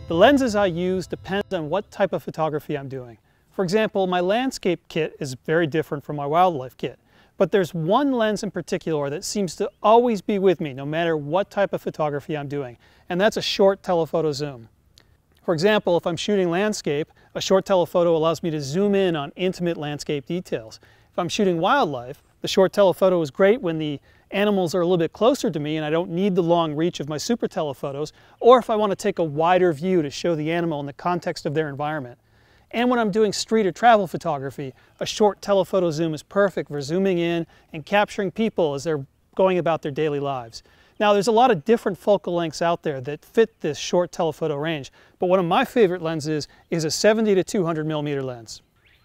The lenses I use depend on what type of photography I'm doing. For example, my landscape kit is very different from my wildlife kit, but there's one lens in particular that seems to always be with me no matter what type of photography I'm doing, and that's a short telephoto zoom. For example, if I'm shooting landscape, a short telephoto allows me to zoom in on intimate landscape details. If I'm shooting wildlife, the short telephoto is great when the animals are a little bit closer to me and I don't need the long reach of my super telephotos, or if I want to take a wider view to show the animal in the context of their environment. And when I'm doing street or travel photography, a short telephoto zoom is perfect for zooming in and capturing people as they're going about their daily lives. Now, there's a lot of different focal lengths out there that fit this short telephoto range, but one of my favorite lenses is a 70 to 200 millimeter lens.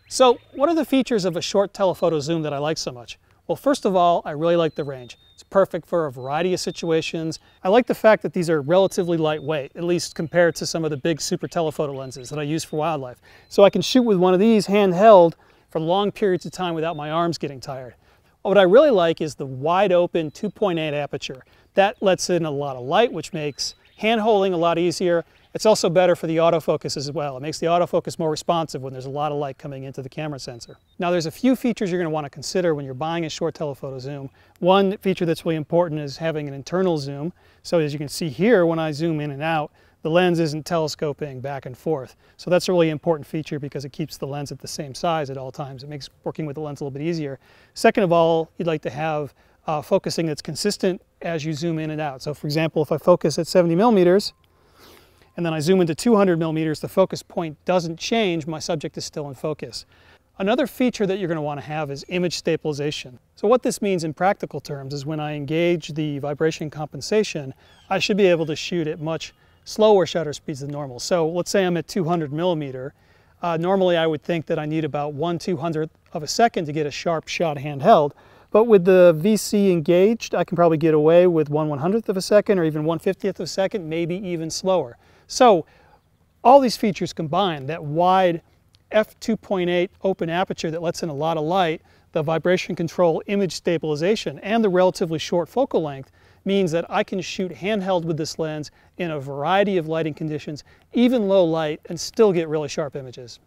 So, what are the features of a short telephoto zoom that I like so much? Well, first of all, I really like the range. It's perfect for a variety of situations. I like the fact that these are relatively lightweight, at least compared to some of the big super telephoto lenses that I use for wildlife. So I can shoot with one of these handheld for long periods of time without my arms getting tired. What I really like is the wide open 2.8 aperture. That lets in a lot of light, which makes hand holding a lot easier. It's also better for the autofocus as well. It makes the autofocus more responsive when there's a lot of light coming into the camera sensor. Now, there's a few features you're going to want to consider when you're buying a short telephoto zoom. One feature that's really important is having an internal zoom. So as you can see here, when I zoom in and out, the lens isn't telescoping back and forth. So that's a really important feature because it keeps the lens at the same size at all times. It makes working with the lens a little bit easier. Second of all, you'd like to have focusing that's consistent as you zoom in and out. So for example, if I focus at 70 millimeters, and then I zoom into 200 millimeters, the focus point doesn't change, my subject is still in focus. Another feature that you're going to want to have is image stabilization. So what this means in practical terms is when I engage the vibration compensation, I should be able to shoot at much slower shutter speeds than normal. So let's say I'm at 200 millimeter. Normally I would think that I need about 1/200th of a second to get a sharp shot handheld. But with the VC engaged, I can probably get away with 1/100th of a second or even 1/50th of a second, maybe even slower. So all these features combined, that wide f2.8 open aperture that lets in a lot of light, the vibration control image stabilization, and the relatively short focal length means that I can shoot handheld with this lens in a variety of lighting conditions, even low light, and still get really sharp images.